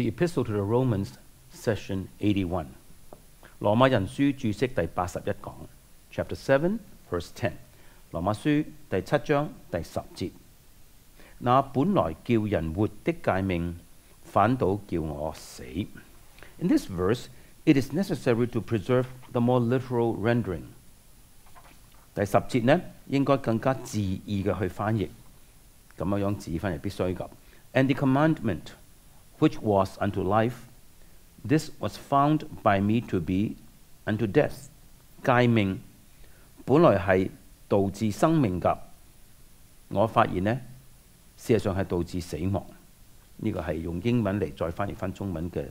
The Epistle to the Romans, Session 81. 羅馬人書註釋第81講 Chapter 7, Verse 10. 羅馬書第7章第10節。那本來叫人活的誡命，反倒叫我死。In this verse, it is necessary to preserve the more literal rendering. 第10節呢，應該更加字義嘅去翻譯，咁樣字義翻譯必須㗎。And the commandment, which was unto life, this was found by me to be unto death. 誡命本來係導致生命㗎，我發現呢，事實上係導致死亡。呢個係用英文嚟再翻譯翻中文嘅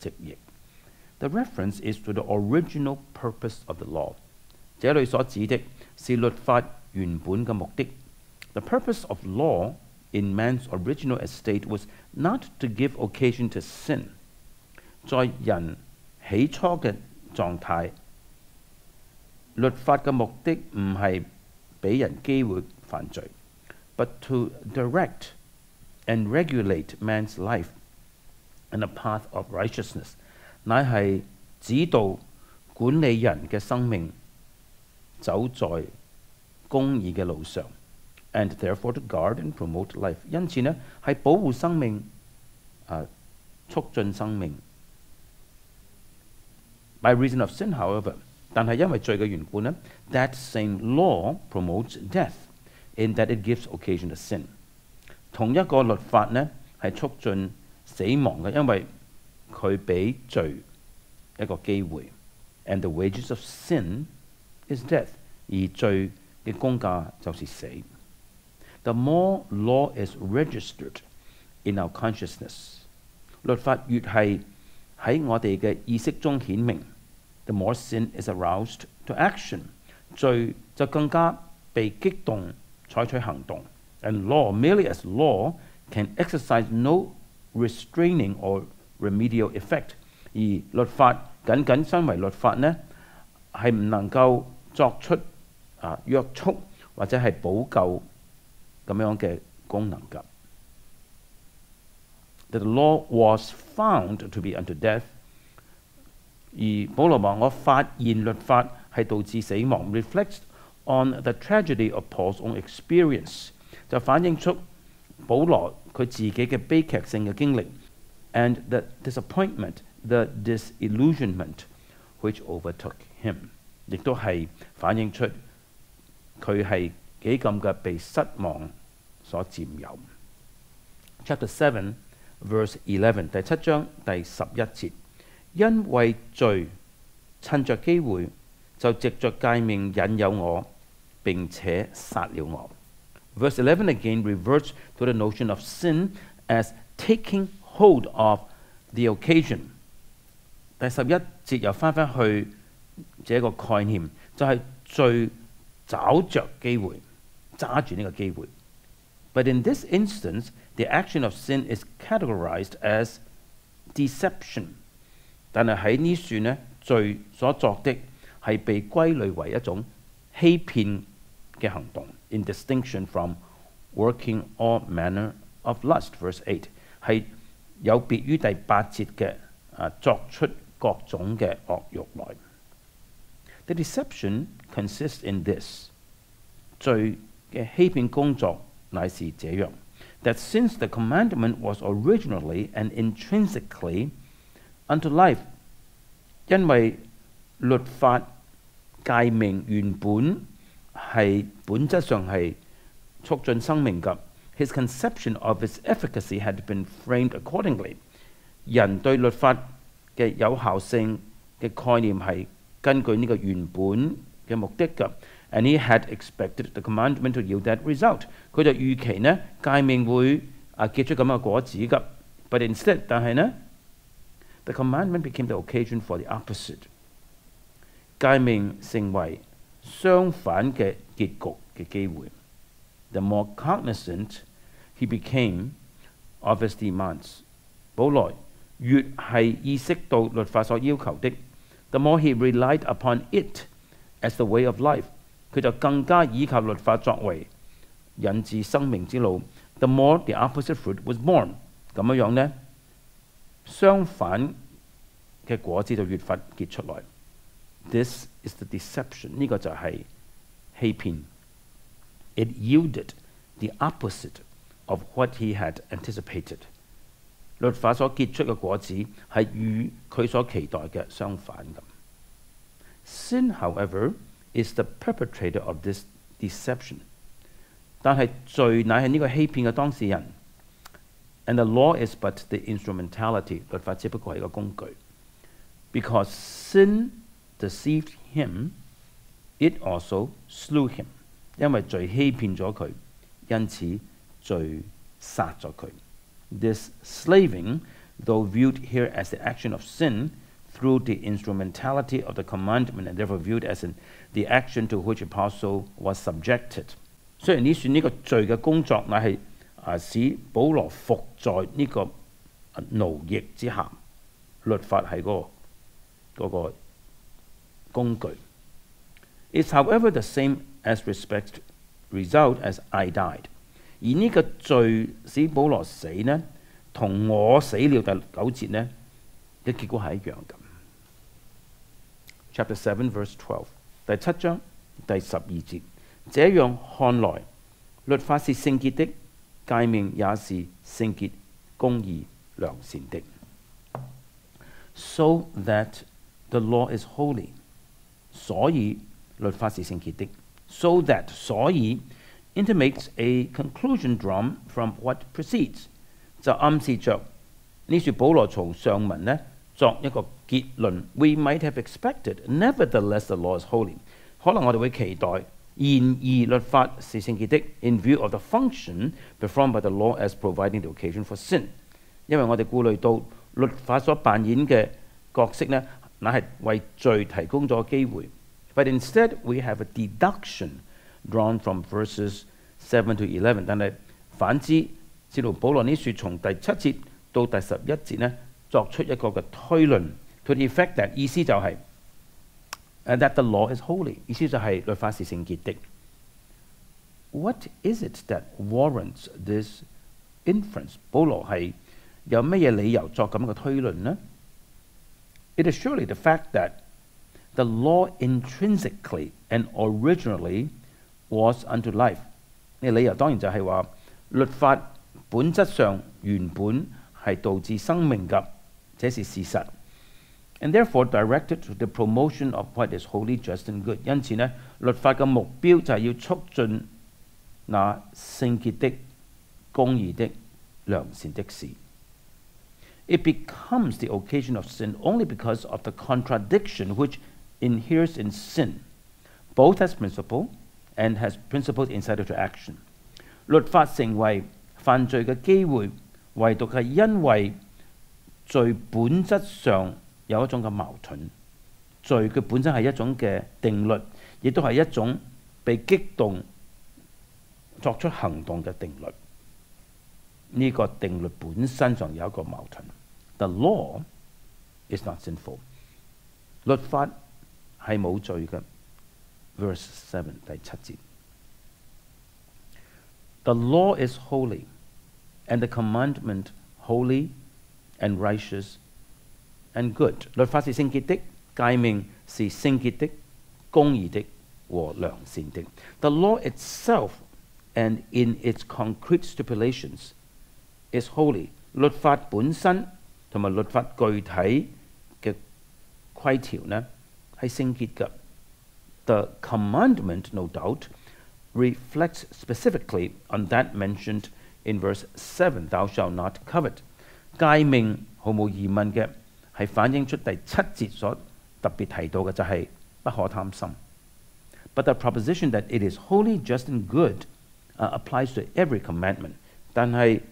直譯。The reference is to the original purpose of the law. 這裏所指的是律法原本嘅目的。The purpose of law in man's original estate was not to give occasion to sin. 在人起初嘅狀態，律法嘅目的唔係俾人機會犯罪 ，but to direct and regulate man's life in a path of righteousness， 乃係指導管理人嘅生命走在公義嘅路上 ，and therefore to guard and promote life。因此呢，係保護生命，促進生命。By reason of sin, however， 但係因為罪嘅緣故呢 ，that same law promotes death in that it gives occasion to sin。同一個律法呢係促進死亡嘅，因為佢俾罪一個機會。And the wages of sin is death， 而罪嘅工價就是死。The more law is registered in our consciousness， 律法越係喺我哋嘅意識中顯明。The more sin is aroused to action， 罪就更加被激動採取行動。And law, merely as law, can exercise no restraining or remedial effect。而律法僅僅身為律法呢，係唔能夠作出約束或者係補救咁樣嘅功能㗎。The law was found to be unto death。而保羅話：我發現律法係導致死亡 ，reflects on the tragedy of Paul's own experience， 就反映出保羅佢自己嘅悲劇性嘅經歷 ，and the disappointment、the disillusionment which overtook him， 亦都係反映出佢係幾咁嘅被失望所佔有。Chapter 7, verse 11， 第7章第11節。因為罪趁着機會，就藉着誡命引誘我，並且殺了我。Verse 11 again reverts to the notion of sin as taking hold of the occasion。第11節又翻去這個概念，就係罪找着機會，揸住呢個機會。But in this instance, the action of sin is categorized as deception。但係喺呢處呢，罪所作的係被歸類為一種欺騙嘅行動 ，in distinction from working all manner of lust。Verse 8係有別於第8節嘅作出各種嘅惡慾來。The deception consists in this， 罪嘅欺騙工作乃是這樣 ，that since the commandment was originally and intrinsically unto life， 因為律法誡命原本係本質上係促進生命嘅。His conception of its efficacy had been framed accordingly。人對律法嘅有效性嘅概念係根據呢個原本嘅目的嘅。And he had expected the commandment to yield that result。佢就預期呢誡命會結出咁嘅果子嘅。But instead， 但係呢？ The commandment became the occasion for the opposite。誡命成為相反嘅結局嘅機會。The more cognizant he became of its demands， 保羅越係意識到律法所要求的 ，the more he relied upon it as the way of life， 佢就更加依靠律法作為引致生命之路。The more the opposite fruit was born， 咁樣呢？相反嘅果子就越發結出來。This is the deception， 呢個就係欺騙。It yielded the opposite of what he had anticipated。律法所結出嘅果子係與佢所期待嘅相反咁。Sin, however, is the perpetrator of this deception。但係罪乃係呢個欺騙嘅當事人。And the law is but the instrumentality， 律法只不過係一個工具。Because sin deceived him, it also slew him。因為罪欺騙咗佢，因此罪殺咗佢。This slaving, though viewed here as the action of sin through the instrumentality of the commandment, and therefore viewed as the action to which Apostle was subjected。雖然呢算呢個罪嘅工作乃係使保羅服在呢個奴役之下，律法係嗰個工具。It's however the same as result as I died。而呢個罪使保羅死呢，同我死了第9節呢嘅結果係一樣咁。Chapter 7 verse 12， 第7章第12節，這樣看來，律法是聖潔的，誡命也是聖潔、公義、良善的。So that the law is holy， 所以律法是聖潔的。So that 所以 intimates a conclusion drawn from what precedes， 就暗示着呢處保羅從上文呢作一個結論。We might have expected, nevertheless the law is holy。可能我哋會期待，然而律法是聖潔的 ，in view of the function performed by the law as providing the occasion for sin。因為我哋顧慮到律法所扮演嘅角色呢，乃係為罪提供咗機會。But instead we have a deduction drawn from verses 7 to 11。但係反之，使徒保羅呢説從第7節到第11節呢，作出一個嘅推論 ，to the effect that 意思就係、that the law is holy， 意思就係律法是聖潔的。What is it that warrants this inference？ 保羅係有乜嘢理由作咁嘅推論呢？ It is surely the fact that the law intrinsically and originally was unto life。呢個理由當然就係話律法本質上原本係導致生命嘅，這是事實。And therefore directed to the promotion of what is holy, just and good。因此呢，律法嘅目標就係要促進那聖潔的、公義的、良善的事。It becomes the occasion of sin only because of the contradiction which inheres in sin, both as principle and has principles incited to action。律法成為犯罪嘅機會，唯獨係因為罪本質上有一種嘅矛盾。罪佢本身係一種嘅定律，亦都係一種被激動作出行動嘅定律。呢個定律本身上有一個矛盾。The law is not sinful。律法係冇罪嘅。Verse 7第7節。The law is holy, and the commandment holy and righteous and good。律法是聖潔的，誡命是聖潔的、公義的和良善的。The law itself and in its concrete stipulations is holy。律法本身同埋律法具體嘅規條呢係聖潔嘅。The commandment, no doubt, reflects specifically on that mentioned in verse 7, thou shalt not covet。誡命毫無疑問嘅係反映出第7節所特別提到嘅就係不可貪心。But the proposition that it is holy, just and good applies to every commandment。但係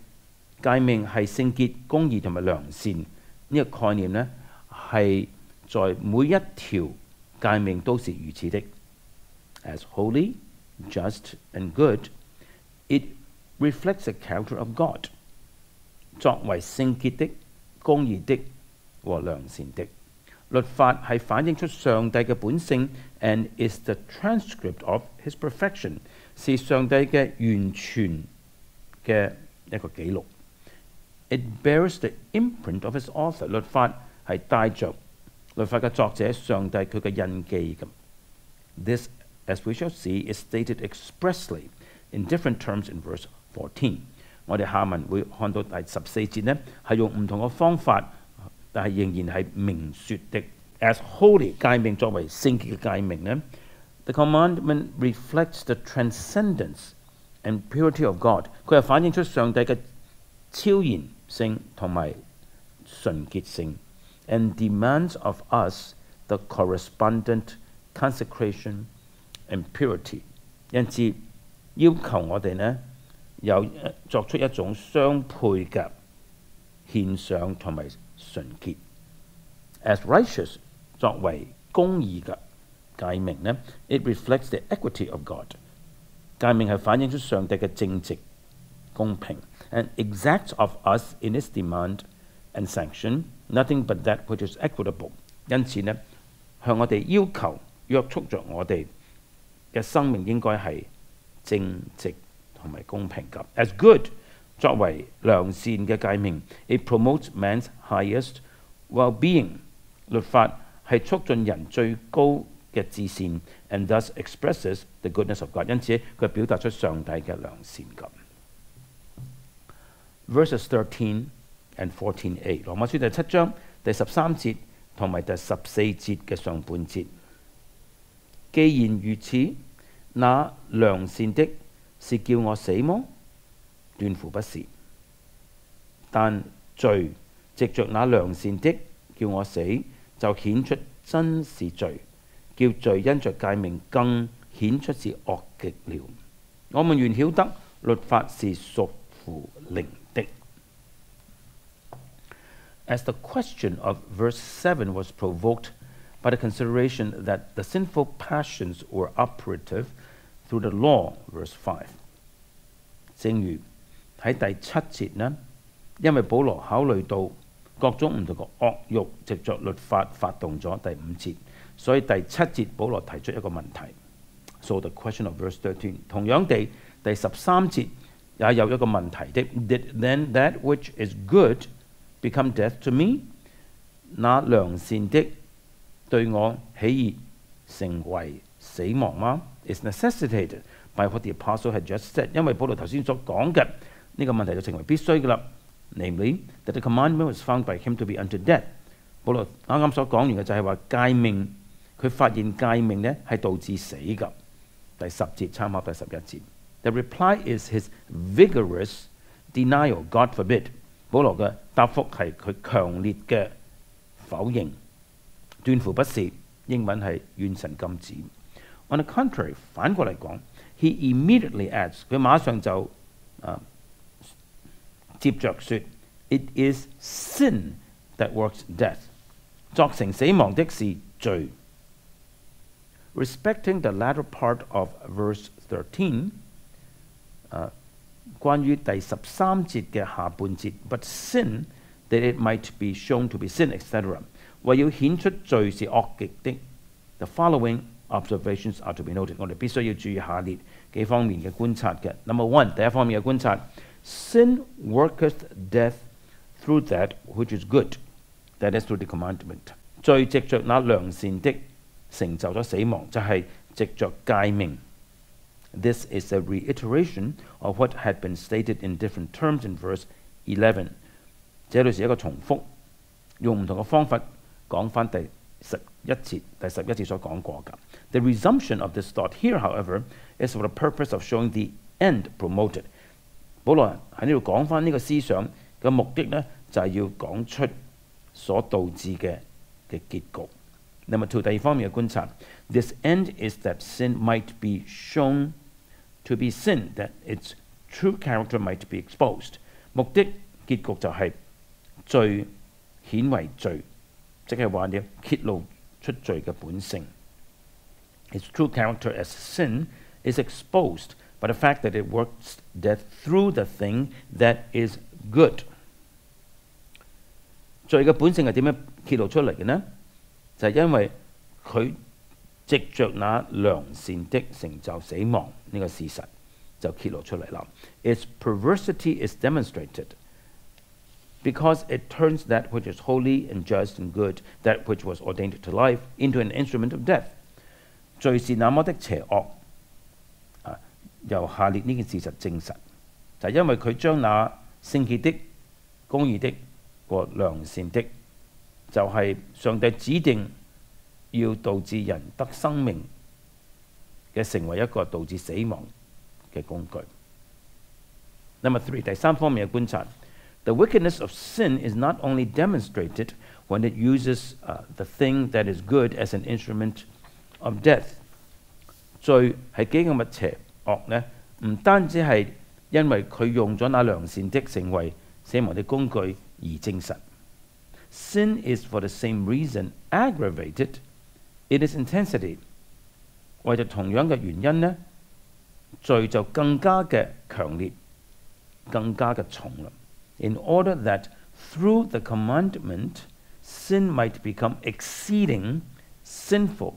誡命係聖潔、公義同埋良善呢個概念呢，係在每一條誡命都是如此的。As holy, just and good, it reflects the character of God。作為聖潔的、公義的和良善的，律法係反映出上帝嘅本性 ，and is the transcript of His perfection， 是上帝嘅完全嘅一個記錄。It bears the imprint of its author. 律法係帶着律法嘅作者上帝佢嘅印記咁。This, as we shall see, is stated expressly in different terms in verse 14. 我哋下文會看到第14節呢，係用唔同嘅方法，但係仍然係明説的。As holy 誡命作為聖潔嘅誡命呢， the commandment reflects the transcendence and purity of God. 佢係反映出上帝嘅超然性同埋純潔性 ，and demands of us the correspondent consecration and purity. 因此要求我哋呢有作出一種相配嘅獻上同埋純潔。As righteous 作為公義嘅誡命呢 ，it reflects the equity of God. 誡命係反映出上帝嘅正直、公平 ，and exacts of us in its demand and sanction nothing but that which is equitable. 因此呢，向我哋要求約束着我哋嘅生命應該係正直同埋公平嘅。As good 作為良善嘅誡命 ，it promotes man's highest well-being. 律法係促進人最高嘅至善 ，and thus expresses the goodness of God. 因此佢表達出上帝嘅良善嘅。Verses 13 and 14a， 羅馬書第7章第13節同埋第14節嘅上半節。既然如此，那良善的是叫我死麼？斷乎不是。但罪藉着那良善的叫我死，就顯出真是罪，叫罪因着誡命更顯出是惡極了。我們原曉得律法是屬乎靈的。As the question of verse 7 was provoked by the consideration that the sinful passions were operative through the law, verse 5. 正如喺第7節呢，因為保羅考慮到各種唔同嘅惡慾藉着律法發動咗第5節，所以第7節保羅提出一個問題。So the question of verse 13， 同樣地，第13節也有一個問題的。Did then that which is good become death to me？ 那良善的對我喜悅成為死亡嗎？ Is necessitated by what the apostle had just said。因為保羅頭先所講嘅呢個問題就成為必須嘅啦。Namely, that the commandment was found by him to be unto death。保羅啱啱所講完嘅就係話誡命，佢發現誡命呢係導致死嘅。第10節參考第11節。The reply is his vigorous denial. God forbid。保羅嘅答覆係佢強烈嘅否認，斷乎不是。英文係願神禁止。On the contrary， 反過嚟講 ，he immediately adds， 佢馬上就接着說 ，it is sin that works death， 作成死亡的是罪。Respecting the latter part of verse 13，關於第13節嘅下半節 ，but sin that it might be shown to be sin, etc. 為要顯出罪是惡極的 ，the following observations are to be noted。我哋必須要注意下列幾方面嘅觀察嘅。Number one， 第一方面嘅觀察 ，sin worketh death through that which is good， that is through the commandment。罪藉着那良善的成就咗死亡，就係藉着誡命。This is a reiteration of what had been stated in different terms in verse 11。這裏是一個重複，用唔同嘅方法講翻第11節所講過㗎。The resumption of this thought here, however, is for the purpose of showing the end promoted。保羅喺呢度講翻呢個思想嘅目的呢，就係要講出所導致嘅結局。Number two， 第二方面嘅觀察 ，this end is that sin might be shown to be sin, that its true character might be exposed。目的結局就係罪顯為罪，即係話你揭露出罪嘅本性。Its true character as sin is exposed by the fact that it works death through the thing that is good。罪嘅本性係點樣揭露出嚟嘅呢？就係因為佢藉着那良善的成就死亡呢個事實就揭露出嚟啦。Its perversity is demonstrated。because it turns that which is holy and just and good, that which was ordained to life, into an instrument of death. 罪是那麼的邪惡，由下列呢件事實證實，就係因為佢將那聖潔的、公義的和良善的，就係上帝指定要導致人得生命嘅，成為一個導致死亡嘅工具。Number 3，第三方面嘅觀察。The wickedness of sin is not only demonstrated when it uses the thing that is good as an instrument of death. 罪係幾咁嘅邪惡呢？唔單止係因為佢用咗那良善的成為死亡的工具而證實。Sin is for the same reason aggravated in its intensity. 為咗同樣嘅原因呢，罪就更加嘅強烈，更加嘅重啦。In order that through the commandment, sin might become exceeding sinful，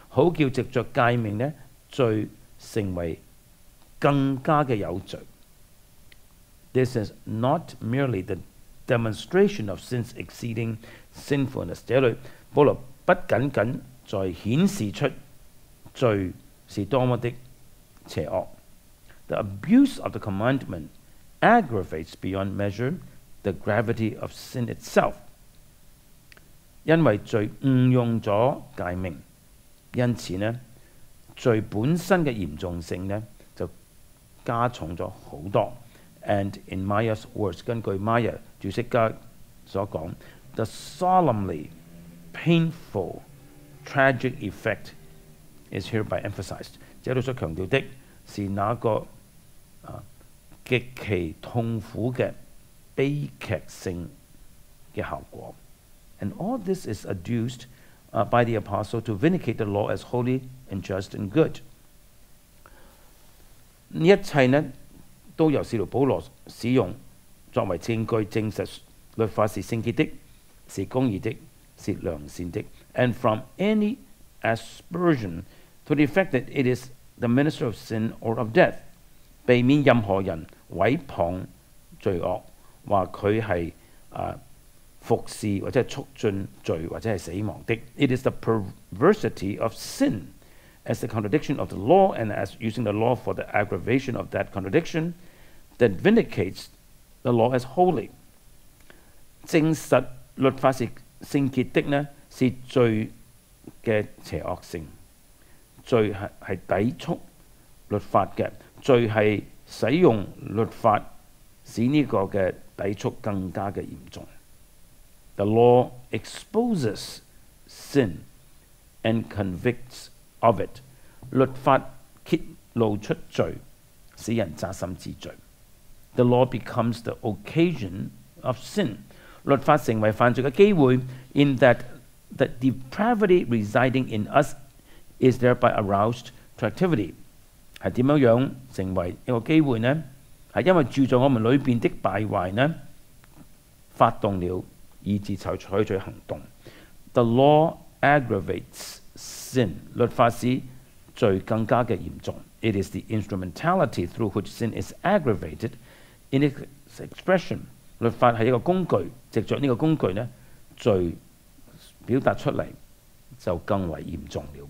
好叫藉着誡命呢，罪成為更加嘅有罪。This is not merely the demonstration of sin's exceeding sinfulness。這裏保羅不僅僅在顯示出罪是多麼的邪惡。The abuse of the commandment aggravates beyond measure the gravity of sin itself。因為罪誤用咗誡命，因此呢，罪本身嘅嚴重性呢就加重咗好多。And in Maya's words， 根據 Maya 注釋家所講 ，the solemnly painful tragic effect is hereby emphasized。這裏所強調的是那個極其痛苦嘅悲劇性嘅效果。And all this is adduced by the Apostle to vindicate the law as holy and just and good。呢一切呢都由使徒保羅使用作為證據，證實律法是聖潔的，是公義的，是良善的。And from any aspersion to the effect that it is the minister of sin or of death， 避免任何人毀謗罪惡，話佢係服侍或者係促進罪或者係死亡的。It is the perversity of sin as the contradiction of the law and as using the law for the aggravation of that contradiction that vindicates the law as holy。 證實律法是聖潔的呢，是罪嘅邪惡性。罪係抵觸律法嘅，罪係使用律法使呢個嘅抵觸更加嘅嚴重。The law exposes sin and convicts of it。 律法揭露出罪，使人扎心之罪。The law becomes the occasion of sin。 律法成為犯罪嘅機會 ，in that the depravity residing in us is thereby aroused to activity。 係點樣成為一個機會呢？係因為住在我們裏邊的敗壞呢，發動了以致採取行動。The law aggravates sin。 律法使罪更加嘅嚴重。It is the instrumentality through which sin is aggravated in its expression。 律法係一個工具，藉着呢個工具呢，罪表達出嚟就更為嚴重了。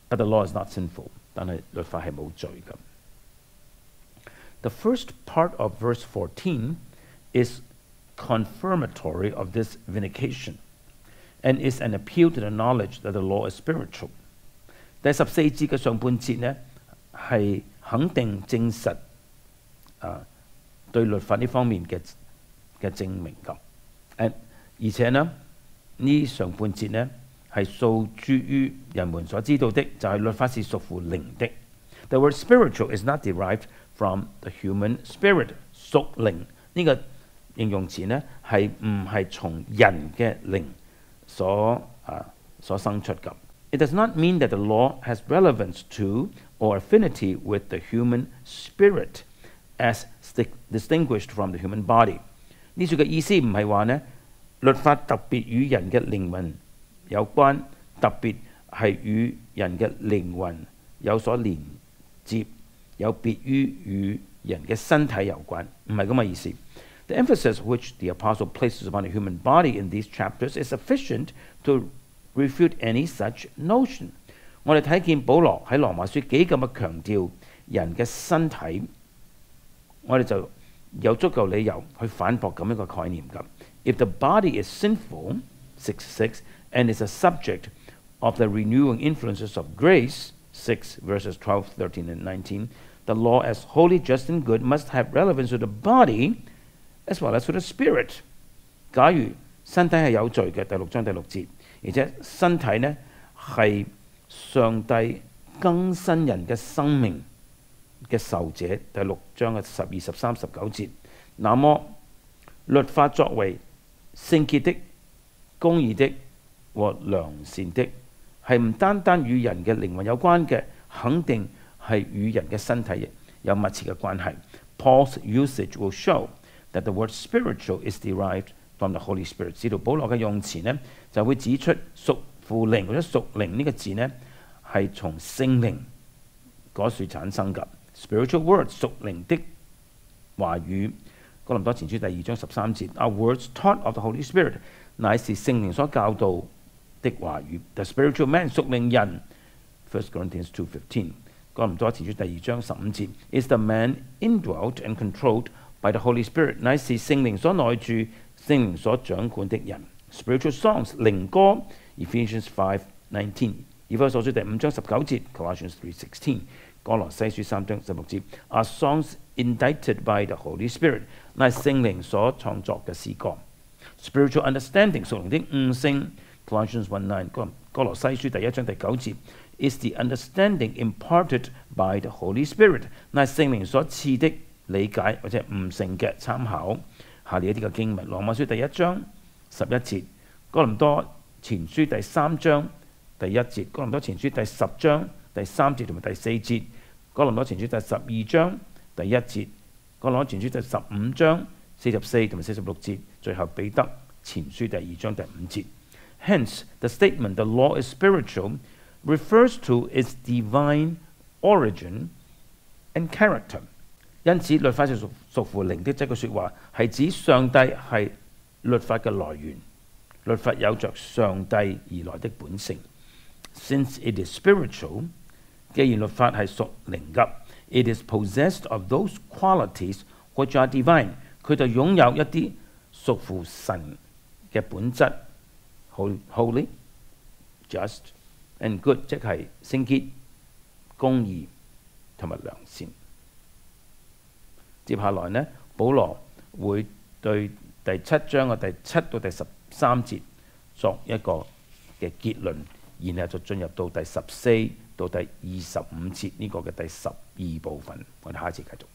But the law is not sinful， 但係律法係冇罪嘅。The first part of verse 14 is confirmatory of this vindication and is an appeal to the knowledge that the law is spiritual。 第14節嘅上半節呢，係肯定證實對律法呢方面嘅證明㗎。而且呢，呢上半節呢係訴諸於人們所知道的，就係律法是屬乎靈的。The word spiritual is not derived from the human spirit。 屬靈呢個形容詞呢係唔係從人嘅靈所生出㗎。It does not mean that the law has relevance to or affinity with the human spirit as distinguished from the human body。 呢處嘅意思唔係話呢，律法特別與人嘅靈魂有關，特別係與人嘅靈魂有所連接，有別於與人嘅身體有關，唔係咁嘅意思。The emphasis which the apostle places upon the human body in these chapters is sufficient to refute any such notion. 我哋睇見保羅喺羅馬書幾咁嘅強調人嘅身體，我哋就有足夠理由去反駁咁樣嘅概念㗎。If the body is sinful, 6:6, and is a subject of the renewing influences of grace, 6 verses 12, 13, and 19, the law as holy, just, and good must have relevance to the body as well as to the spirit. 假如身體係有罪嘅，第6章第6節，而且身體呢係上帝更新人嘅生命嘅受者，第6章嘅12、13、19節，那麼律法作為聖潔的、公義的和良善的，係唔單單與人嘅靈魂有關嘅，肯定係與人嘅身體有密切嘅關係。Paul's usage will show that the word spiritual is derived from the Holy Spirit。使徒保羅嘅用詞呢，就會指出屬乎靈或者屬靈呢個字呢，係從聖靈嗰處產生㗎。Spiritual words 屬靈的話語，哥林多前書第2章13節 are words taught of the Holy Spirit， 乃是聖靈所教導的話語。The spiritual man 屬靈人 1 Corinthians 2:15， 哥林多前書第2章15節 is the man indwelt and controlled by the Holy Spirit， 乃是聖靈所內住、聖靈所掌管的人。Spiritual songs 靈歌 Ephesians 5:19， 以弗所書第5章19節 Colossians 3:16， 歌羅西書3章16節 are songs indited by the Holy Spirit， 乃係聖靈所創作嘅詩歌。Spiritual understanding 屬靈的悟性 Colossians 1:9， 歌羅西書第1章第9節 is the understanding imparted by the Holy Spirit， 乃係聖靈所賜的理解或者悟性嘅參考。下列一啲嘅經文，羅馬書第1章11節，哥林多前書第3章第1節，哥林多前書第10章第3節同埋第4節，哥林多前書第12章第1節，哥林多前書第15章44同埋46節，最後彼得前書第2章第5節。Hence, the statement the law is spiritual refers to its divine origin and character。因此，律法是屬乎靈的這句説話係指上帝係律法嘅來源，律法有着上帝而來的本性。Since it is spiritual， 既然律法係屬靈嘅 ，it is possessed of those qualities which are divine， 佢就擁有一啲屬乎神嘅本質 ，holy、just and good， 即係聖潔、公義同埋良善。接下來呢，保羅會對第7章嘅第7到第13節作一個嘅結論，然後就進入到第14到第25節呢個嘅第12部分。我哋下一次繼續。